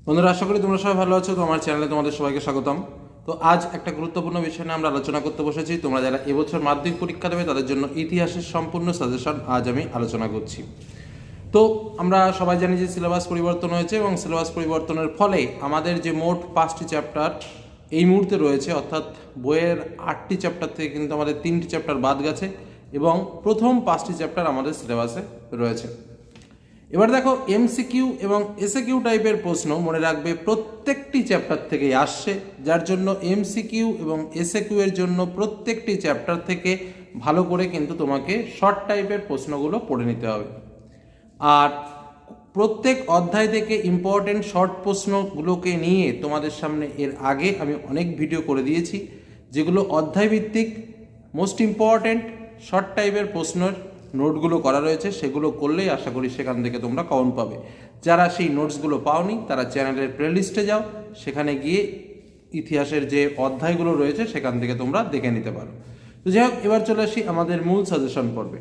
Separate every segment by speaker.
Speaker 1: বন্ধুরা, আশা করি তোমরা সবাই ভালো আছো। তো আমার চ্যানেলে তোমাদের সবাইকে স্বাগতম। তো আজ একটা গুরুত্বপূর্ণ বিষয় নিয়ে আমরা আলোচনা করতে বসেছি। তোমরা যারা এবছর মাধ্যমিক পরীক্ষা দেবে তাদের জন্য ইতিহাসের সম্পূর্ণ সাজেশন আজ আমি আলোচনা করছি। তো আমরা সবাই জানি যে সিলেবাস পরিবর্তন হয়েছে এবং সিলেবাস পরিবর্তনের ফলে আমাদের যে মোট 5টি চ্যাপ্টার এই মুহূর্তে রয়েছে, অর্থাৎ বইয়ের 8টি চ্যাপ্টার থেকে কিন্তু আমাদের 3টি চ্যাপ্টার বাদ গেছে এবং প্রথম 5টি চ্যাপ্টার আমাদের সিলেবাসে রয়েছে। এবার দেখো, এমসিকিউ এবং এসএকিউ টাইপের প্রশ্ন মনে রাখবে প্রত্যেকটি চ্যাপ্টার থেকেই আসছে, যার জন্য এমসিকিউ এবং এসএকিউ এর জন্য প্রত্যেকটি চ্যাপ্টার থেকে ভালো করে কিন্তু তোমাকে শর্ট টাইপের প্রশ্নগুলো পড়ে নিতে হবে। আর প্রত্যেক অধ্যায় থেকে ইম্পর্টেন্ট শর্ট প্রশ্নগুলোকে নিয়ে তোমাদের সামনে এর আগে আমি অনেক ভিডিও করে দিয়েছি, যেগুলো অধ্যায় ভিত্তিক মোস্ট ইম্পর্টেন্ট শর্ট টাইপের প্রশ্নের নোটগুলো করা রয়েছে। সেগুলো করলেই আশা করি সেখান থেকে তোমরা কমন পাবে। যারা সেই নোটসগুলো পাওনি তারা চ্যানেলের প্লেলিস্টে যাও, সেখানে গিয়ে ইতিহাসের যে অধ্যায়গুলো রয়েছে সেখান থেকে তোমরা দেখে নিতে পারো। তো যাই হোক, এবার চলে আসি আমাদের মূল সাজেশন পর্বে।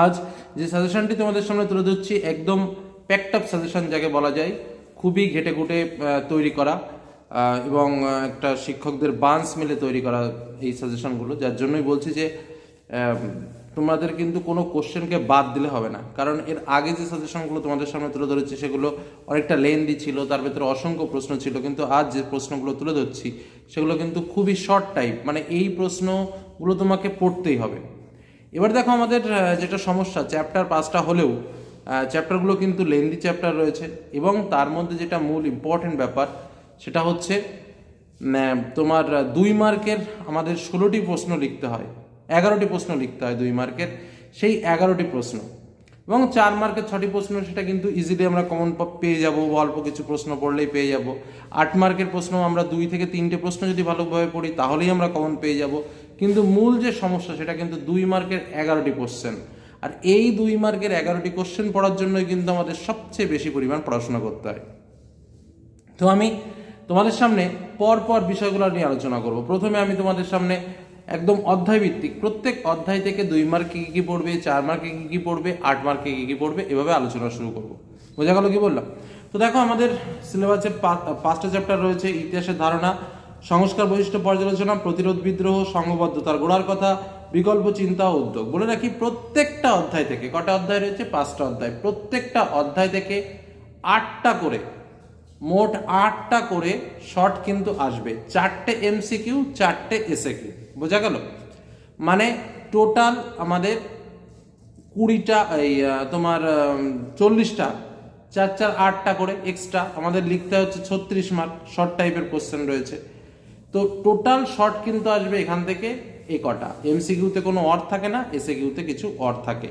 Speaker 1: আজ যে সাজেশনটি তোমাদের সামনে তুলে ধরছি একদম প্যাকড আপ সাজেশন যাকে বলা যায়, খুবই ঘেটে ঘুটে তৈরি করা এবং একটা শিক্ষকদের বান্স মিলে তৈরি করা এই সাজেশনগুলো। যার জন্যই বলছি যে তোমাদের কিন্তু কোনো কোশ্চেনকে বাদ দিলে হবে না, কারণ এর আগে যে সাজেশনগুলো তোমাদের সামনে তুলে ধরেছি সেগুলো অনেকটা লেন্দি ছিল, তার ভেতরে অসংখ্য প্রশ্ন ছিল। কিন্তু আজ যে প্রশ্নগুলো তুলে ধরছি সেগুলো কিন্তু খুবই শর্ট টাইপ, মানে এই প্রশ্নগুলো তোমাকে পড়তেই হবে। এবার দেখো, আমাদের যেটা সমস্যা, চ্যাপ্টার 5টা হলেও চ্যাপ্টারগুলো কিন্তু লেন্দি চ্যাপ্টার রয়েছে এবং তার মধ্যে যেটা মূল ইম্পর্টেন্ট ব্যাপার সেটা হচ্ছে তোমার 2 মার্কের আমাদের 16টি প্রশ্ন লিখতে হয়, 11টি প্রশ্ন লিখতে হয় 2 মার্কের, সেই 11টি প্রশ্ন এবং 4 মার্কের 6টি প্রশ্ন সেটা কিন্তু ইজিলি আমরা কমন পেয়ে যাব, অল্প কিছু প্রশ্ন পড়লেই পেয়ে যাব। 8 মার্কের প্রশ্ন আমরা 2 থেকে 3টে প্রশ্ন যদি ভালোভাবে পড়ি তাহলেই আমরা কমন পেয়ে যাব। কিন্তু মূল যে সমস্যা সেটা কিন্তু 2 মার্কের 11টি কোশ্চেন, আর এই 2 মার্কের 11টি কোশ্চেন পড়ার জন্যই কিন্তু আমাদের সবচেয়ে বেশি পরিমাণ পড়াশোনা করতে হয়। তো আমি তোমাদের সামনে পরপর বিষয়গুলো নিয়ে আলোচনা করব। প্রথমে আমি তোমাদের সামনে একদম অধ্যায় ভিত্তিক প্রত্যেক অধ্যায় থেকে 2 মার্কে কী কী পড়বে, 4 মার্কে কী কী পড়বে, 8 মার্কে কী কী পড়বে, এভাবে আলোচনা শুরু করব। বোঝা গেল কি বললাম? তো দেখো, আমাদের সিলেবাসে 5টা চ্যাপ্টার রয়েছে। ইতিহাসের ধারণা, সংস্কার বৈশিষ্ট্য পর্যালোচনা, প্রতিরোধ বিদ্রোহ, সংঘবদ্ধতার গোড়ার কথা, বিকল্প চিন্তা ও উদ্যোগ। বলে রাখি, প্রত্যেকটা অধ্যায় থেকে, কটা অধ্যায় রয়েছে? 5টা অধ্যায়। প্রত্যেকটা অধ্যায় থেকে 8টা করে, মোট 8টা করে শর্ট কিন্তু আসবে। 4টে এমসিকিউ, 4টে এসএকিউ। বোঝা গেল? মানে টোটাল আমাদের 20টা, এই তোমার 40টা, 4 4 8টা করে এক্সট্রা আমাদের লিখতে হচ্ছে। 36 মার্ক শর্ট টাইপের কোশ্চেন রয়েছে। তো টোটাল শর্ট কিন্তু আসবে এখান থেকে এই কটা। এমসিকিউতে কোনো অর থাকে না, এসএকিউতে কিছু অর থাকে।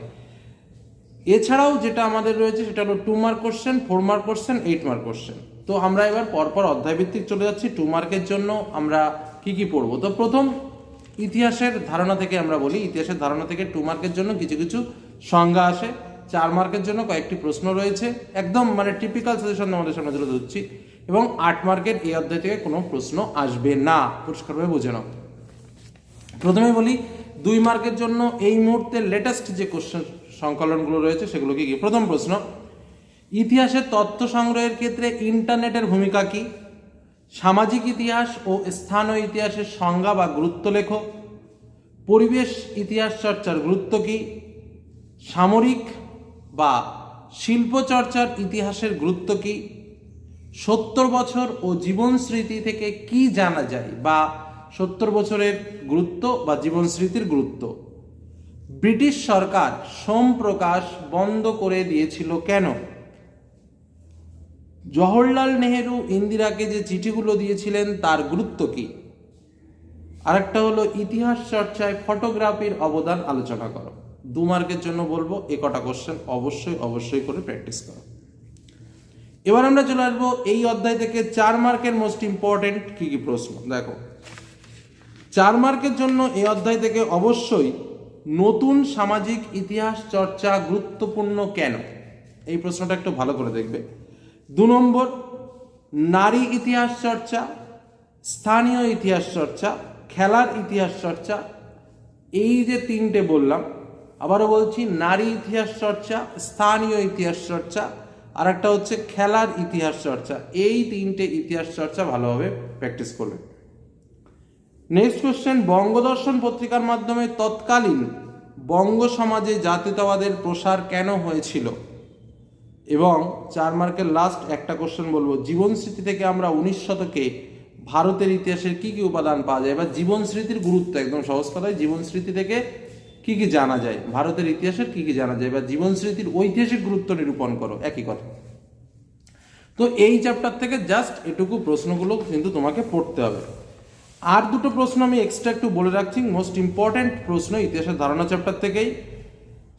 Speaker 1: এছাড়াও যেটা আমাদের রয়েছে সেটা হলো 2 mark question, 4 mark question, 8 mark question. তো আমরা এবার পরপর অধ্যায় ভিত্তিক চলে যাচ্ছি। 2 মার্কের জন্য আমরা কি কি পড়বো? তো প্রথম ইতিহাসের ধারণা থেকে আমরা বলি। ইতিহাসের ধারণা থেকে 2 মার্কের জন্য কিছু কিছু সংজ্ঞা আসে। 4 মার্কের জন্য কয়েকটি প্রশ্ন রয়েছে, একদম মানে টিপিক্যাল সাজেশন আমাদের সামনে তুলে ধরছি। এবং 8 মার্কের এই অধ্যায় থেকে কোনো প্রশ্ন আসবে না, পরিষ্কারভাবে বুঝে নাও। প্রথমে বলি 2 মার্কের জন্য এই মুহূর্তে লেটেস্ট যে কোশ্চেন সংকলনগুলো রয়েছে সেগুলো কি কি। প্রথম প্রশ্ন, ইতিহাসের তথ্য সংগ্রহের ক্ষেত্রে ইন্টারনেটের ভূমিকা কি? সামাজিক ইতিহাস ও স্থানীয় ইতিহাসের সংজ্ঞা বা গুরুত্ব লেখো। পরিবেশ ইতিহাস চর্চার গুরুত্ব কি? সামরিক বা শিল্প চর্চার ইতিহাসের গুরুত্ব কি? 70 বছর ও জীবন স্মৃতি থেকে কি জানা যায়, বা 70 বছরের গুরুত্ব বা জীবন স্মৃতির গুরুত্ব। ব্রিটিশ সরকার সোম প্রকাশ বন্ধ করে দিয়েছিল কেন? জওহরলাল নেহেরু ইন্দিরাকে যে চিঠিগুলো দিয়েছিলেন তার গুরুত্ব কি? আরেকটা হলো ইতিহাস চর্চায় ফটোগ্রাফির অবদান আলোচনা করো। 2 মার্কের জন্য বলবো এ কটা কোশ্চেন অবশ্যই করে প্র্যাকটিস করো। এবার আমরা চলে আসবো এই অধ্যায় থেকে 4 মার্কের মোস্ট ইম্পর্টেন্ট কি কি প্রশ্ন। দেখো, 4 মার্কের জন্য এই অধ্যায় থেকে অবশ্যই নতুন সামাজিক ইতিহাস চর্চা গুরুত্বপূর্ণ কেন, এই প্রশ্নটা একটু ভালো করে দেখবে। 2 নম্বর, নারী ইতিহাস চর্চা, স্থানীয় ইতিহাস চর্চা, খেলার ইতিহাস চর্চা। এই যে 3টে বললাম, আবারও বলছি, নারী ইতিহাস চর্চা, স্থানীয় ইতিহাস চর্চা, আর একটা হচ্ছে খেলার ইতিহাস চর্চা। এই তিনটে ইতিহাস চর্চা ভালোভাবে প্র্যাকটিস করবে। নেক্সট কোশ্চেন, বঙ্গদর্শন পত্রিকার মাধ্যমে তৎকালীন বঙ্গ সমাজে জাতীয়তাবাদের প্রসার কেন হয়েছিল? এবং 4 মার্কের লাস্ট একটা কোশ্চেন বলবো, জীবন স্মৃতি থেকে আমরা 19 শতকে ভারতের ইতিহাসের কি কি উপাদান পাওয়া যায়, বা জীবন স্মৃতির গুরুত্ব, একদম সহজ কথায় জীবন স্মৃতি থেকে কি কি জানা যায়, ভারতের ইতিহাসের কি কি জানা যায়, বা জীবন স্মৃতির ঐতিহাসিক গুরুত্ব নিরূপণ করো, একই কথা। তো এই চ্যাপ্টার থেকে জাস্ট এটুকু প্রশ্নগুলো কিন্তু তোমাকে পড়তে হবে। আর দুটো প্রশ্ন আমি এক্সট্রা একটু বলে রাখছি, মোস্ট ইম্পর্ট্যান্ট প্রশ্ন ইতিহাসের ধারণা চ্যাপ্টার থেকেই।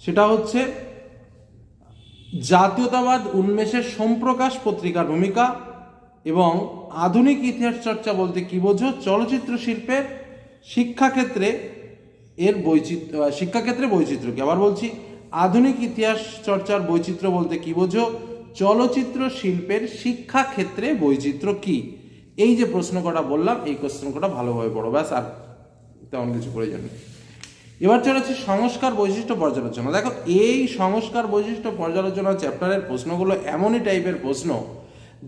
Speaker 1: সেটা হচ্ছে জাতীয়তাবাদ উন্মেষের সোমপ্রকাশ পত্রিকার ভূমিকা, এবং আধুনিক ইতিহাস চর্চা বলতে কি বোঝো, চলচ্চিত্র শিল্পের শিক্ষাক্ষেত্রে বৈচিত্র্য কি। আবার বলছি, আধুনিক ইতিহাস চর্চার বৈচিত্র্য বলতে কি বোঝো, চলচ্চিত্র শিল্পের শিক্ষাক্ষেত্রে বৈচিত্র্য কি। এই যে প্রশ্ন কটা বললাম, এই কোশ্চেন কটা ভালোভাবে পড়ো, ব্যাস, আর তেমন কিছু প্রয়োজন নেই। এবার চলেছে সংস্কার বৈশিষ্ট্য পর্যালোচনা। দেখো, এই সংস্কার বৈশিষ্ট্য পর্যালোচনা চ্যাপ্টারের প্রশ্নগুলো এমনই টাইপের প্রশ্ন,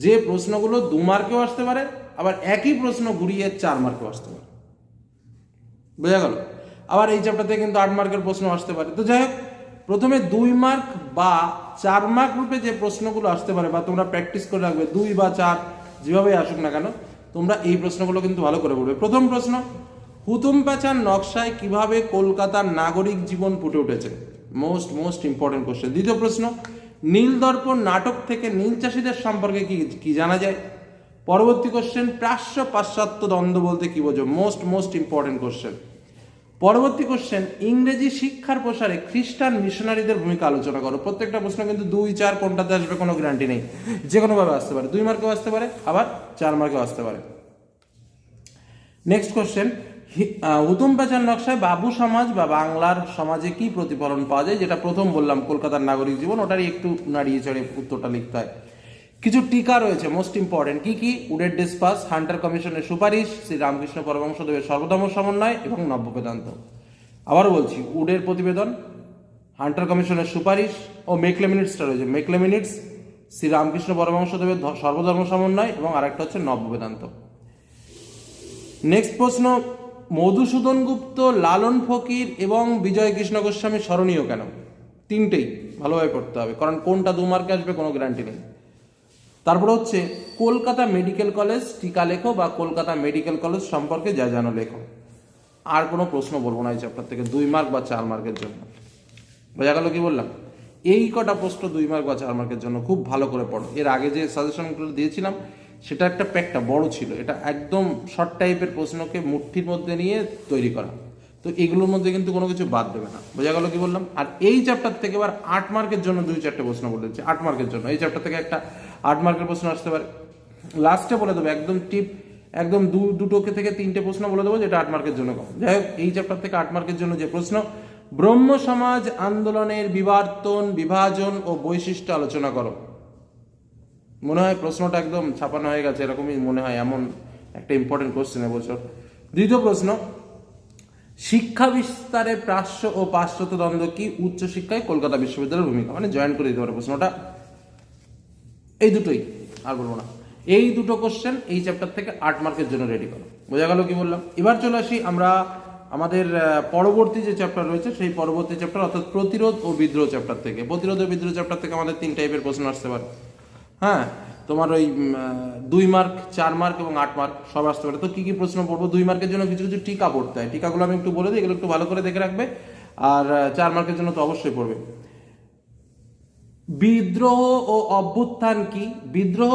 Speaker 1: যে প্রশ্নগুলো 2 মার্কেও আসতে পারে, আবার একই প্রশ্ন ঘুরিয়ে 4 মার্কেও আসতে পারে। বোঝা গেল? আবার এই চ্যাপ্টার থেকে কিন্তু 8 মার্কের প্রশ্ন আসতে পারে। তো যাই হোক, প্রথমে 2 মার্ক বা 4 মার্ক রূপে যে প্রশ্নগুলো আসতে পারে, বা তোমরা প্র্যাকটিস করে রাখবে, 2 বা 4 যেভাবে আসুক না কেন, তোমরা এই প্রশ্নগুলো কিন্তু ভালো করে পড়বে। প্রথম প্রশ্ন, হুতুম প্যাঁচার নকশায় কিভাবে কলকাতার নাগরিক জীবন ফুটে উঠেছে? Most important question. দ্বিতীয় প্রশ্ন, নীল দর্পণ নাটক থেকে নীল চাষীদের সম্পর্কে কি জানা যায়? পরবর্তী কোশ্চেন, প্রাচ্য পাশ্চাত্য দ্বন্দ্ব বলতে কি বোঝো? Most important question. পরবর্তী কোশ্চেন, ইংরেজি শিক্ষার প্রসারে খ্রিস্টান মিশনারিদের ভূমিকা আলোচনা করো। প্রত্যেকটা প্রশ্ন কিন্তু 2, 4 কোনটাতে আসবে কোনো গ্যারান্টি নেই, যে কোনোভাবে আসতে পারে। 2 মার্কেও আসতে পারে, আবার 4 মার্কেও আসতে পারে। নেক্সট কোশ্চেন, হুতুম প্যাঁচার নকশায় বাবু সমাজ বা বাংলার সমাজে কি প্রতিফলন পাওয়া যায়? যেটা প্রথম বললাম, কলকাতার নাগরিক জীবন, ওটারই একটু নাড়িয়ে চড়ে উত্তরটা লিখতে হয়। কিছু টিকা রয়েছে মোস্ট ইম্পর্টেন্ট, কি কি? উডের ডিসপাস, হান্টার কমিশনের সুপারিশ, শ্রী রামকৃষ্ণ পরমহংসদেবের সর্বধর্ম সমন্বয় এবং নব্য বেদান্ত। আবার বলছি, উডের প্রতিবেদন, হান্টার কমিশনের সুপারিশ, ও মেকলেমিনিটসটা রয়েছে, মেকলেমিনিটস, শ্রী রামকৃষ্ণ পরমহংসদেবের সর্বধর্ম সমন্বয়, এবং আরেকটা হচ্ছে নব্য বেদান্ত। নেক্সট প্রশ্ন, মধুসূদন গুপ্ত, লালন ফকির এবং বিজয় কৃষ্ণ গোস্বামী স্মরণীয় কেন? তিনটেই ভালোভাবে পড়তে হবে, কারণ কোনটা 2 মার্কে আসবে কোনো গ্যারান্টি নেই। তারপর হচ্ছে কলকাতা মেডিকেল কলেজ টিকা লেখো, বা কলকাতা মেডিকেল কলেজ সম্পর্কে যা জানো লেখো। আর কোনো প্রশ্ন বলবো না এই চ্যাপ্টার থেকে 2 মার্ক বা 4 মার্কের জন্য। বোঝা গেল কি বললাম? এই কটা প্রশ্ন 2 মার্ক বা 4 মার্কের জন্য খুব ভালো করে পড়ো। এর আগে যে সাজেশনগুলো দিয়েছিলাম সেটা একটা প্যাকটা বড় ছিল, এটা একদম শর্ট টাইপের প্রশ্নকে মুঠির মধ্যে নিয়ে তৈরি করা। তো এগুলোর মধ্যে কিন্তু কোনো কিছু বাদ দেবে না। বোঝা গেল কি বললাম? আর এই চ্যাপ্টার থেকে এবার 8 মার্কের জন্য 2-4টে প্রশ্ন বলে দিচ্ছি। 8 মার্কের জন্য এই চ্যাপ্টার থেকে একটা 8 মার্কের প্রশ্ন আসতে পারে। লাস্টে বলে দেবো একদম টিপ, একদম দুটোকে থেকে 3টে প্রশ্ন বলে দেবো যেটা 8 মার্কের জন্য কম। যাই হোক, এই চ্যাপ্টার থেকে 8 মার্কের জন্য যে প্রশ্ন, ব্রহ্ম সমাজ আন্দোলনের বিবর্তন, বিভাজন ও বৈশিষ্ট্য আলোচনা করো। মনে হয় প্রশ্নটা একদম ছাপানো হয়ে গেছে, এরকমই মনে হয়, এমন একটা ইম্পর্টেন্ট কোশ্চেন এবছর। দ্বিতীয় প্রশ্ন, শিক্ষা বিস্তারে প্রাচ্য ও পাশ্চাত্য দ্বন্দ্ব কি? উচ্চশিক্ষায় কলকাতা বিশ্ববিদ্যালয়ের ভূমিকা। মানে জয়েন করে দিতে পারে প্রশ্নটা। এই দুটোই, আর বলবো না। এই দুটো কোশ্চেন এই চ্যাপ্টার থেকে 8 মার্কের জন্য রেডি করো। বোঝা গেল কি বললাম? এবার চলে আসি আমরা আমাদের পরবর্তী যে চ্যাপ্টার রয়েছে সেই পরবর্তী চ্যাপ্টার, অর্থাৎ প্রতিরোধ ও বিদ্রোহ চ্যাপ্টার থেকে। প্রতিরোধ ও বিদ্রোহ চ্যাপ্টার থেকে আমাদের 3 টাইপের প্রশ্ন আসতে পারে। হ্যাঁ, তোমার ওই 2 মার্ক, 4 মার্ক এবং 8 মার্ক সব আসতে পারে। তো কি কি প্রশ্ন পড়বো? 2 মার্কের জন্য কিছু কিছু টিকা পড়তে হয়, টিকাগুলো আমি একটু বলে দিই, এগুলো একটু ভালো করে দেখে রাখবে। আর 4 মার্কের জন্য তো অবশ্যই পড়বে। বিদ্রোহ ও অভ্যুত্থান কি? বিদ্রোহ,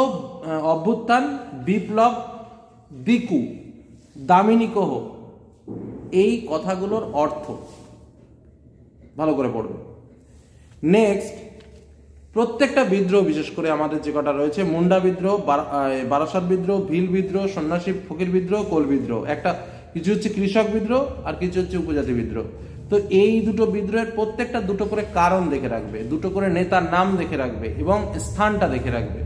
Speaker 1: অভ্যুত্থান, বিপ্লব, দিকু, দামিনী কহ, এই কথাগুলোর অর্থ ভালো করে পড়বে। নেক্সট, প্রত্যেকটা বিদ্রোহ, বিশেষ করে আমাদের যে কটা রয়েছে, মুন্ডা বিদ্রোহ, বারাসাত বিদ্রোহ, ভিল বিদ্রোহ, সন্ন্যাসী ফকির বিদ্রোহ, কোল বিদ্রোহ, একটা কিছু হচ্ছে কৃষক বিদ্রোহ আর কিছু হচ্ছে উপজাতি বিদ্রোহ। তো এই দুটো বিদ্রোহের প্রত্যেকটা দুটো করে কারণ দেখে রাখবে, দুটো করে নেতার নাম দেখে রাখবে এবং স্থানটা দেখে রাখবে।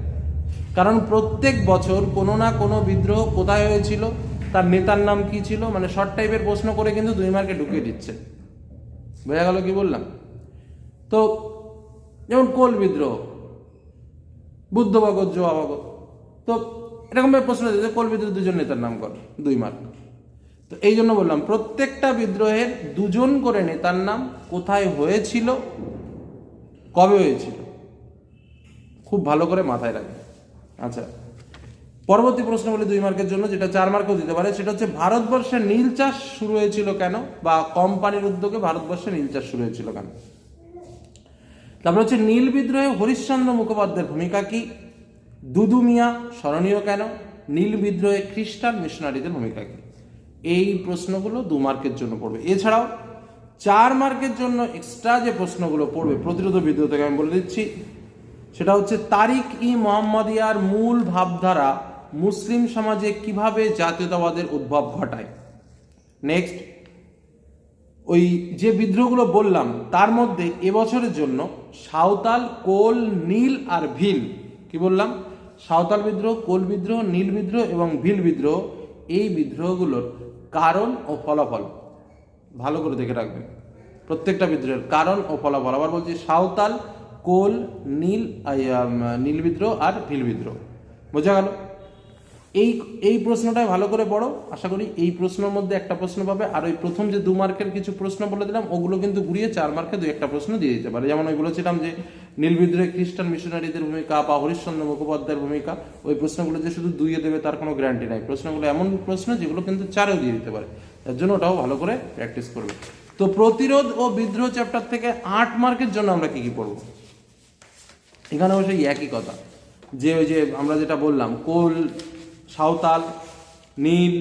Speaker 1: কারণ প্রত্যেক বছর কোনো না কোনো বিদ্রোহ কোথায় হয়েছিল, তার নেতার নাম কি ছিল, মানে শর্ট টাইপের প্রশ্ন করে কিন্তু 2 মার্কে ঢুকিয়ে দিচ্ছে। বোঝা গেল কি বললাম? তো যেমন কোল বিদ্রোহ, বুদ্ধ ভগত জোয়া ভগত। তো এরকমভাবে প্রশ্ন দিতে কোল বিদ্রোহের দুজন নেতার নাম কর, 2 মার্ক। তো এই জন্য বললাম প্রত্যেকটা বিদ্রোহের দুজন করে নেতার নাম, কোথায় হয়েছিল, কবে হয়েছিল, খুব ভালো করে মাথায় রাখবে। আচ্ছা, পরবর্তী প্রশ্ন বলি 2 মার্কের জন্য, যেটা 4 মার্কও দিতে পারে, সেটা হচ্ছে ভারতবর্ষে নীল চাষ শুরু হয়েছিল কেন, বা কোম্পানির উদ্যোগে ভারতবর্ষে নীল চাষ শুরু হয়েছিল কেন। তারপর হচ্ছে নীল বিদ্রোহে হরিশ্চন্দ্র মুখোপাধ্যায়ের ভূমিকা কি, দুদু মিয়া স্মরণীয় কেন, নীল বিদ্রোহে খ্রিস্টান মিশনারিদের ভূমিকা কি। এই প্রশ্নগুলো 2 মার্কের জন্য পড়বে। এছাড়াও 4 মার্কের জন্য এক্সট্রা যে প্রশ্নগুলো পড়বে প্রতিরোধ বিদ্রোহ থেকে, আমি বলে দিচ্ছি, সেটা হচ্ছে তারিক ই মোহাম্মদিয়ার মূল ভাবধারা মুসলিম সমাজে কিভাবে জাতীয়তাবাদের উদ্ভব ঘটায়। নেক্সট, ওই যে বিদ্রোহগুলো বললাম তার মধ্যে এবছরের জন্য সাঁওতাল, কোল, নীল আর ভিল, কি বললাম, সাঁওতাল বিদ্রোহ, কোল বিদ্রোহ, নীল বিদ্রোহ এবং ভিল বিদ্রোহ, এই বিদ্রোহগুলোর কারণ ও ফলাফল ভালো করে দেখে রাখবেন। প্রত্যেকটা বিদ্রোহের কারণ ও ফলাফল, আবার বলছি, সাঁওতাল, কোল, নীল বিদ্রোহ আর ভিল বিদ্রোহ। বোঝা গেল? এই প্রশ্নটাই ভালো করে পড়ো। আশা করি এই প্রশ্নের মধ্যে একটা প্রশ্ন পাবে। আর ওই প্রথম যে 2 মার্কের কিছু প্রশ্ন বলে দিলাম, ওগুলো কিন্তু ঘুরিয়ে 4 মার্কে 2-1টা প্রশ্ন দিয়ে দিতে পারে। যেমন ওই বলেছিলাম যে নীল বিদ্রোহে খ্রিস্টান মিশনারিদের ভূমিকা বা হরিশ্চন্দ্র মুখোপাধ্যায়ের ভূমিকা, ওই প্রশ্নগুলো যে শুধু 2-এ দেবে তার কোনো গ্যারান্টি নাই। প্রশ্নগুলো এমন প্রশ্ন যেগুলো কিন্তু 4-এও দিয়ে দিতে পারে, তার জন্য ওটাও ভালো করে প্র্যাকটিস করবে। তো প্রতিরোধ ও বিদ্রোহ চ্যাপ্টার থেকে 8 মার্কের জন্য আমরা কি কি পড়বো, এখানে অবশ্যই একই কথা, যে ওই যে আমরা যেটা বললাম, কোল, সাঁওতাল, নীল,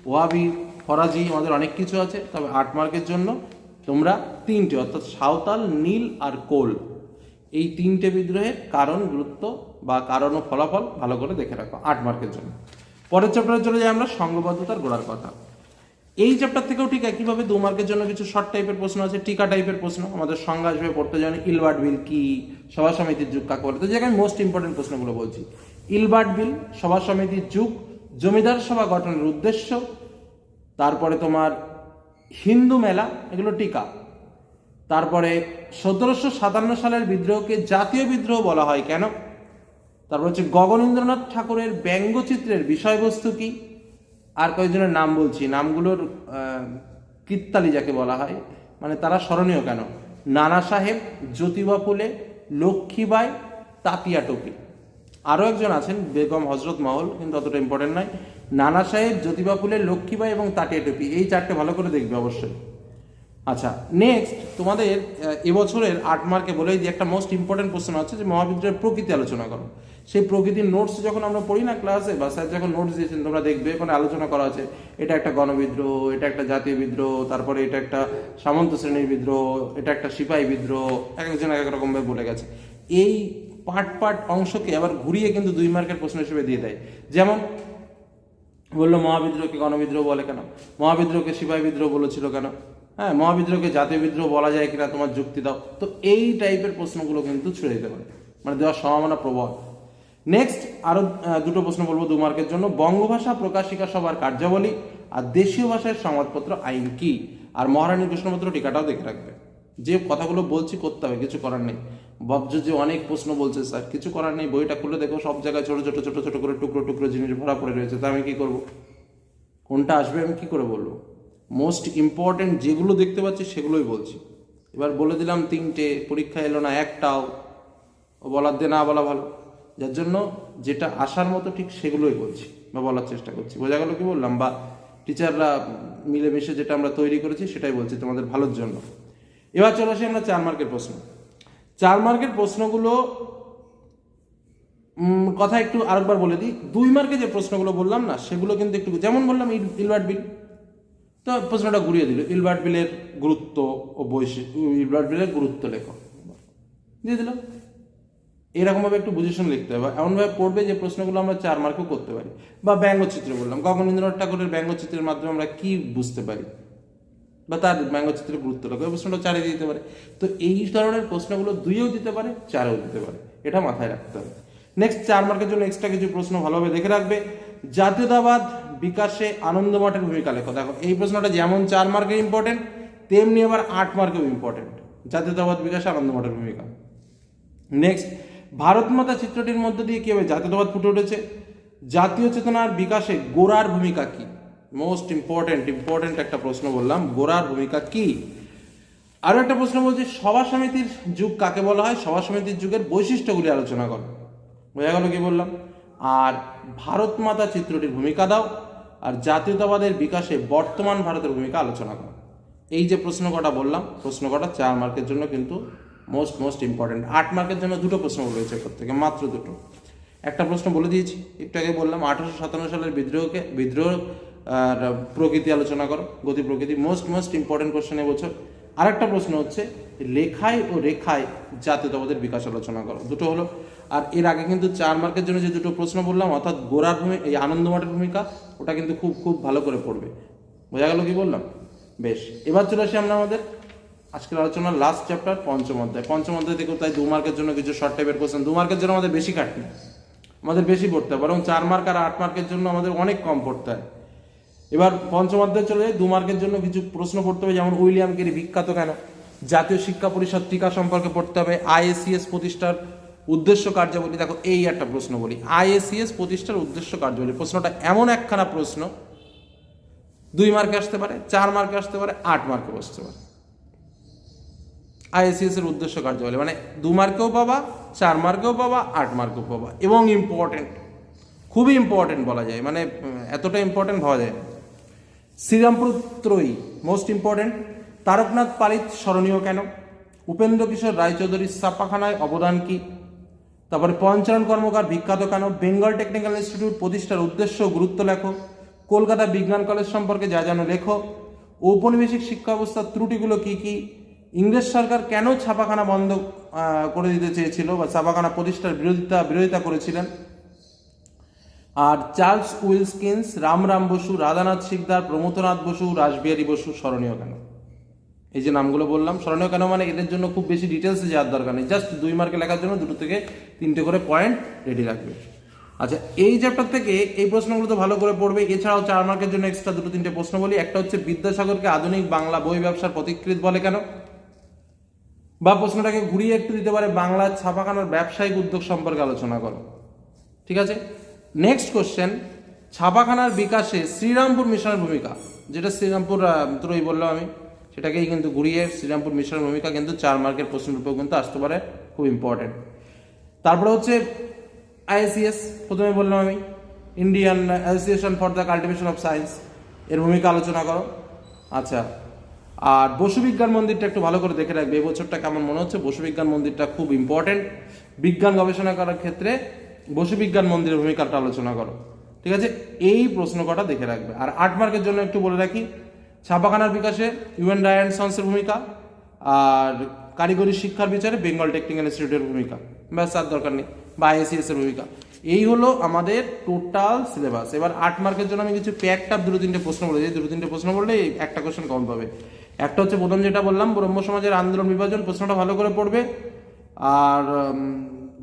Speaker 1: ওয়াবি, ফরাজি, আমাদের অনেক কিছু আছে। তবে 8 মার্কের জন্য তোমরা 3টে, অর্থাৎ সাঁওতাল, নীল আর কোল, এই 3টে বিদ্রোহের কারণ, গুরুত্ব বা কারণ ও ফলাফল ভালো করে দেখে রাখো 8 মার্কের জন্য। পরের চ্যাপ্টারে চলে যাই আমরা, সংঘবদ্ধতার গোড়ার কথা। এই চ্যাপ্টার থেকেও ঠিক একইভাবে 2 মার্কের জন্য কিছু শর্ট টাইপের প্রশ্ন আছে, টিকা টাইপের প্রশ্ন। আমাদের সংজ্ঞা আসবে, পড়তে জানি ইলবার্ট বিল কি, সভা সমিতির যুগ কাকে বলে। তো যে আমি মোস্ট ইম্পর্টেন্ট প্রশ্নগুলো বলছি, ইলবার্ট বিল, সভা সমিতির যুগ, জমিদার সভা গঠনের উদ্দেশ্য, তারপরে তোমার হিন্দু মেলা, এগুলো টিকা। তারপরে 1757 সালের বিদ্রোহকে জাতীয় বিদ্রোহ বলা হয় কেন। তারপর হচ্ছে গগনেন্দ্রনাথ ঠাকুরের ব্যঙ্গচিত্রের বিষয়বস্তু কি। আর কয়েকজনের নাম বলছি, নামগুলোর কীর্তালি যাকে বলা হয়, মানে তারা স্মরণীয় কেন। নানা সাহেব, জ্যোতিবা ফুলে, লক্ষ্মীবাই, তাতিয়া টোপি। আরও একজন আছেন বেগম হজরত মহল, কিন্তু অতটা ইম্পর্টেন্ট নয়। নানা সাহেব, জ্যোতিবা ফুলে, লক্ষ্মীবাই এবং তাতিয়া টোপি, এই 4টে ভালো করে দেখবে অবশ্যই। আচ্ছা, নেক্সট তোমাদের এবছরের 8 মার্কে বলেই যে একটা মোস্ট ইম্পর্টেন্ট প্রশ্ন আছে, যে মহাবিদ্রোহের প্রকৃতি আলোচনা করো। সেই প্রকৃতির নোটস যখন আমরা পড়ি না ক্লাসে, বা স্যার যখন নোটস দিয়েছেন তোমরা দেখবে ওখানে আলোচনা করা আছে, এটা একটা গণবিদ্রোহ, এটা একটা জাতীয় বিদ্রোহ, তারপরে এটা একটা সামন্ত শ্রেণীর বিদ্রোহ, এটা একটা সিপাহী বিদ্রোহ, এক একজন এক এক রকমভাবে বলে গেছে। এই পার্ট অংশকে আবার ঘুরিয়ে কিন্তু 2 মার্কের প্রশ্ন হিসেবে দিয়ে দেয়। যেমন বললো মহাবিদ্রোহকে গণবিদ্রোহ বলে কেন, মহাবিদ্রোহকে সিপাহী বিদ্রোহ বলেছিল কেন, হ্যাঁ, মহাবিদ্রোহকে জাতীয় বিদ্রোহ বলা যায় কিনা তোমার যুক্তি দাও। তো এই টাইপের প্রশ্নগুলো কিন্তু ছুড়ে দিতে পারে, মানে দেওয়ার সম্ভাবনা প্রবল। নেক্সট আরো 2টো প্রশ্ন বলবো 2 মার্কের জন্য, বঙ্গভাষা প্রকাশিকা সভার কার্যাবলী আর দেশীয় ভাষায় সংবাদপত্র আইন কি। আর মহারানীর প্রশ্নপত্র টিকাটাও দেখে রাখবে। যে কথাগুলো বলছি করতে হবে, কিছু করার নেই। ভাবছো যে অনেক প্রশ্ন বলছে স্যার, কিছু করার নেই, বইটা খুলে দেখো, সব জায়গায় ছোট ছোট ছোট ছোট করে টুকরো টুকরো জিনিস ভরা পড়ে রয়েছে। তো আমি কি করব, কোনটা আসবে আমি কি করে বলবো। মোস্ট ইম্পর্টেন্ট যেগুলো দেখতে পাচ্ছি সেগুলোই বলছি। এবার বলে দিলাম 3টে, পরীক্ষা এলো না একটাও, বলার দিয়ে না বলা ভালো। যার জন্য যেটা আসার মতো ঠিক সেগুলোই বলছি বা বলার চেষ্টা করছি। বোঝা গেল কি বললাম, বা টিচাররা মিলেমিশে যেটা আমরা তৈরি করেছি সেটাই বলছি তোমাদের ভালোর জন্য। এবার চলে আসি আমরা 4 মার্কের প্রশ্ন। 4 মার্কের প্রশ্নগুলো কথা একটু আরেকবার বলে দিই। 2 মার্কে যে প্রশ্নগুলো বললাম না, সেগুলো কিন্তু একটু, যেমন বললাম ইলবার্ট বিল, তো প্রশ্নটা ঘুরিয়ে দিল, ইলবার্ট বিলের গুরুত্ব ও বৈশিষ্ট্য, ইলবার্ট বিলের গুরুত্ব লেখো, দিয়ে দিল। এরকমভাবে একটু বুঝে শুনে লিখতে হবে, এমনভাবে পড়বে যে প্রশ্নগুলো আমরা 4 মার্কেও করতে পারি। বা ব্যঙ্গচিত্র বললাম, গগনেন্দ্রনাথ ঠাকুরের ব্যঙ্গচিত্রের মাধ্যমে আমরা কি বুঝতে পারি, বা তার ব্যঙ্গচিত্রের গুরুত্ব লেখো, এই প্রশ্নটা 4-এ দিতে পারে। তো এই ধরনের প্রশ্নগুলো 2-এও দিতে পারে, 4-এও দিতে পারে, এটা মাথায় রাখতে হবে। নেক্সট 4 মার্কের জন্য এক্সট্রা কিছু প্রশ্ন ভালোভাবে দেখে রাখবে। জাতীয়তাবাদ বিকাশে আনন্দ মঠের ভূমিকা লেখো। দেখো এই প্রশ্নটা যেমন 4 মার্কে ইম্পর্টেন্ট, তেমনি আবার 8 মার্কেও ইম্পর্টেন্ট, জাতীয়তাবাদ বিকাশে আনন্দ মঠের ভূমিকা। নেক্সট, ভারত মাতা চিত্রটির মধ্য দিয়ে কীভাবে জাতীয়তাবাদ ফুটে উঠেছে? জাতীয় চেতনার বিকাশে গোরার ভূমিকা কি? মোস্ট ইম্পর্টেন্ট একটা প্রশ্ন বললাম, গোরার ভূমিকা কি? আরও একটা প্রশ্ন বলছি, সভা সমিতির যুগ কাকে বলা হয়? সভা সমিতির যুগের বৈশিষ্ট্যগুলি আলোচনা করো। বোঝা গেল কি বললাম? আর ভারত মাতা চিত্রটির ভূমিকা দাও, আর জাতীয়তাবাদের বিকাশে বর্তমান ভারতের ভূমিকা আলোচনা করো। এই যে প্রশ্ন কটা বললাম, প্রশ্ন কটা 4 মার্কের জন্য কিন্তু মোস্ট ইম্পর্টেন্ট। 8 মার্কের জন্য 2টো প্রশ্ন রয়েছে প্রত্যেকে, মাত্র 2টো। একটা প্রশ্ন বলে দিয়েছি, একটু আগে বললাম 1857 সালের বিদ্রোহ আর প্রকৃতি আলোচনা করো, গতি প্রকৃতি। মোস্ট ইম্পর্টেন্ট কোশ্চেন এবছর। আরেকটা প্রশ্ন হচ্ছে লেখায় ও রেখায় জাতীয়তাবাদের বিকাশ আলোচনা করো। 2টো হলো। আর এর আগে কিন্তু 4 মার্কের জন্য যে 2টো প্রশ্ন বললাম, অর্থাৎ গোরার ভূমিকা, এই আনন্দমঠের ভূমিকা, ওটা কিন্তু খুব ভালো করে পড়বে। বোঝা গেল কি বললাম? বেশ, এবার চলে আসি আমরা আমাদের আজকের আলোচনার লাস্ট চ্যাপ্টার, পঞ্চম অধ্যায় থেকে। তাই 2 মার্কের জন্য কিছু শর্ট টাইপের কোশ্চেন। 2 মার্কের জন্য আমাদের বেশি কাটনি, আমাদের বেশি পড়তে হয়, বরং 4 মার্ক আর 8 মার্কের জন্য আমাদের অনেক কম পড়তে হয়। এবার পঞ্চম অধ্যায়ে চলে যাই। 2 মার্কের জন্য কিছু প্রশ্ন পড়তে হবে, যেমন উইলিয়াম কেরি বিখ্যাত কেন? জাতীয় শিক্ষা পরিষদ টিকা সম্পর্কে পড়তে হবে। আইএসিএস প্রতিষ্ঠার উদ্দেশ্য কার্যাবলী। দেখো, এই একটা প্রশ্ন বলি, আইএসিএস প্রতিষ্ঠার উদ্দেশ্য কার্যাবলী। প্রশ্নটা এমন একখানা প্রশ্ন, 2 মার্কে আসতে পারে, 4 মার্কে আসতে পারে, 8 মার্কে বসতে পারে। আইএসিএস এর উদ্দেশ্য কার্যাবলী মানে 2 মার্কেও পাবা, 4 মার্কেও পাবা, 8 মার্কেও পাবা, এবং ইম্পর্টেন্ট, খুবই ইম্পর্টেন্ট বলা যায়, মানে এতটা ইম্পর্টেন্ট ভাবা যায় না। শ্রীরামপুর ত্রয়ী মোস্ট ইম্পর্টেন্ট। তারকনাথ পালিত স্মরণীয় কেন? উপেন্দ্র কিশোর রায়চৌধুরীর ছাপাখানায় অবদান কি? তারপরে পঞ্চানন কর্মকার বিখ্যাত কেন? বেঙ্গল টেকনিক্যাল ইনস্টিটিউট প্রতিষ্ঠার উদ্দেশ্য ও গুরুত্ব লেখো। কলকাতা বিজ্ঞান কলেজ সম্পর্কে যা জানো লেখো। ঔপনিবেশিক শিক্ষা ব্যবস্থার ত্রুটিগুলো কি কি? ইংরেজ সরকার কেন ছাপাখানা বন্ধ করে দিতে চেয়েছিল বা ছাপাখানা প্রতিষ্ঠার বিরোধিতা করেছিলেন? আর চার্লস উইলকিন্স, রামরাম বসু, রাধানাথ শিকদার, প্রমথনাথ বসু, রাসবিহারী বসু স্মরণীয় কেন? এই যে নামগুলো বললাম, স্মরণীয় কেন মানে এদের জন্য খুব বেশি ডিটেলসে যাওয়ার দরকার নেই, জাস্ট 2 মার্কে লেখার জন্য 2 থেকে 3টে করে পয়েন্ট রেডি রাখবে। আচ্ছা, এই চ্যাপ্টার থেকে এই প্রশ্নগুলো তো ভালো করে পড়বে। এছাড়াও 4 মার্কের জন্য এক্সট্রা 2-3টে প্রশ্ন বলি। একটা হচ্ছে বিদ্যাসাগরকে আধুনিক বাংলা বই ব্যবসার পথিকৃৎ বলে কেন? বা প্রশ্নটাকে ঘুরিয়ে একটু দিতে পারে, বাংলার ছাপাখানার ব্যবসায়িক উদ্যোগ সম্পর্কে আলোচনা করো। ঠিক আছে, নেক্সট কোশ্চেন, ছাপাখানার বিকাশে শ্রীরামপুর মিশনের ভূমিকা, যেটা শ্রীরামপুর ত্রয়ী বললাম আমি, সেটাকেই কিন্তু ঘুরিয়ে শ্রীরামপুর মিশনের ভূমিকা কিন্তু 4 মার্কের প্রশ্নের উপর কিন্তু আসতে পারে, খুব ইম্পর্টেন্ট। তারপরে হচ্ছে আইএসিএস, প্রথমে বললাম আমি, Indian association for the cultivation of science, এর ভূমিকা আলোচনা করো। আচ্ছা, আর বসু বিজ্ঞান মন্দিরটা একটু ভালো করে দেখে রাখবে, এবছরটা কেমন মনে হচ্ছে। বসু বিজ্ঞান মন্দিরটা খুব ইম্পর্টেন্ট, বিজ্ঞান গবেষণা করার ক্ষেত্রে বসু বিজ্ঞান মন্দিরের ভূমিকাটা আলোচনা করো। ঠিক আছে, এই প্রশ্ন কটা দেখে রাখবে। আর 8 মার্কের জন্য একটু বলে রাখি, ছাপাখানার বিকাশে ইউএন রায় অ্যান্ড সন্সের ভূমিকা, আর কারিগরি শিক্ষার বিচারে বেঙ্গল টেকনিক্যাল ইনস্টিটিউটের ভূমিকা, ব্যাস আর দরকার নেই, বা আইএসিএস এর ভূমিকা। এই হলো আমাদের টোটাল সিলেবাস। এবার 8 মার্কের জন্য আমি কিছু প্যাকড আপ 2-3টে প্রশ্ন বলে দিই। 2-3টে প্রশ্ন বললে একটা কোশ্চেন কম পাবে। একটা হচ্ছে প্রথম যেটা বললাম, ব্রহ্ম সমাজের আন্দোলন বিভাজন, প্রশ্নটা ভালো করে পড়বে। আর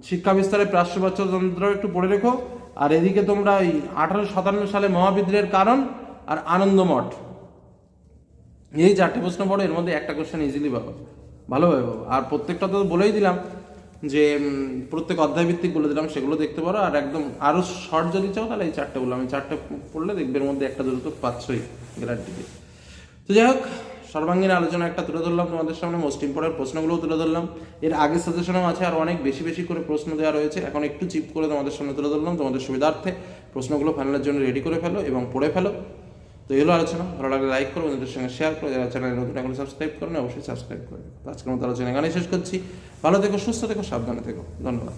Speaker 1: শিক্ষা বিস্তারে প্রাচ্যতন্ত্র একটু পড়ে রেখো। আর এদিকে তোমরা ওই 1857 সালে মহাবিদ্রোহের কারণ আর আনন্দমঠ, এই 4টে প্রশ্ন পড়ো, এর মধ্যে একটা কোশ্চেন ইজিলি পাবো, ভালোভাবে পাবো। আর প্রত্যেকটা তো বলেই দিলাম যে প্রত্যেক অধ্যায় ভিত্তিক বলে দিলাম, সেগুলো দেখতে পারো। আর একদম আরও শর্ট যদি চাও তাহলে এই 4টে বললাম, এই 4টে পড়লে দেখবে এর মধ্যে একটা দুটো তো পাচ্ছই গ্যারান্টি দিয়ে। তো যাই হোক, সর্বাঙ্গীন আলোচনা একটা তুলে ধরলাম তোমাদের সামনে, মোস্ট ইম্পর্টেন্ট প্রশ্নগুলোও তুলে ধরলাম। এর আগে সাজেশনও আছে, আর অনেক বেশি করে প্রশ্ন দেওয়া রয়েছে, এখন একটু চিপ করে তোমাদের সামনে তুলে ধরলাম তোমাদের সুবিধার্থে। প্রশ্নগুলো ফাইনালের জন্য রেডি করে ফেলো এবং পড়ে ফেলো। তো এগুলো আলোচনা ভালো লাগলে লাইক করো, বন্ধুদের সঙ্গে শেয়ার করো, যারা চ্যানেলে নতুন এখন সাবস্ক্রাইব করো না অবশ্যই সাবস্ক্রাইব করবে। তো আজকের মতো আলোচনা এখানেই শেষ করছি। ভালো থেকো, সুস্থ থেকো, সাবধানে থেকো, ধন্যবাদ।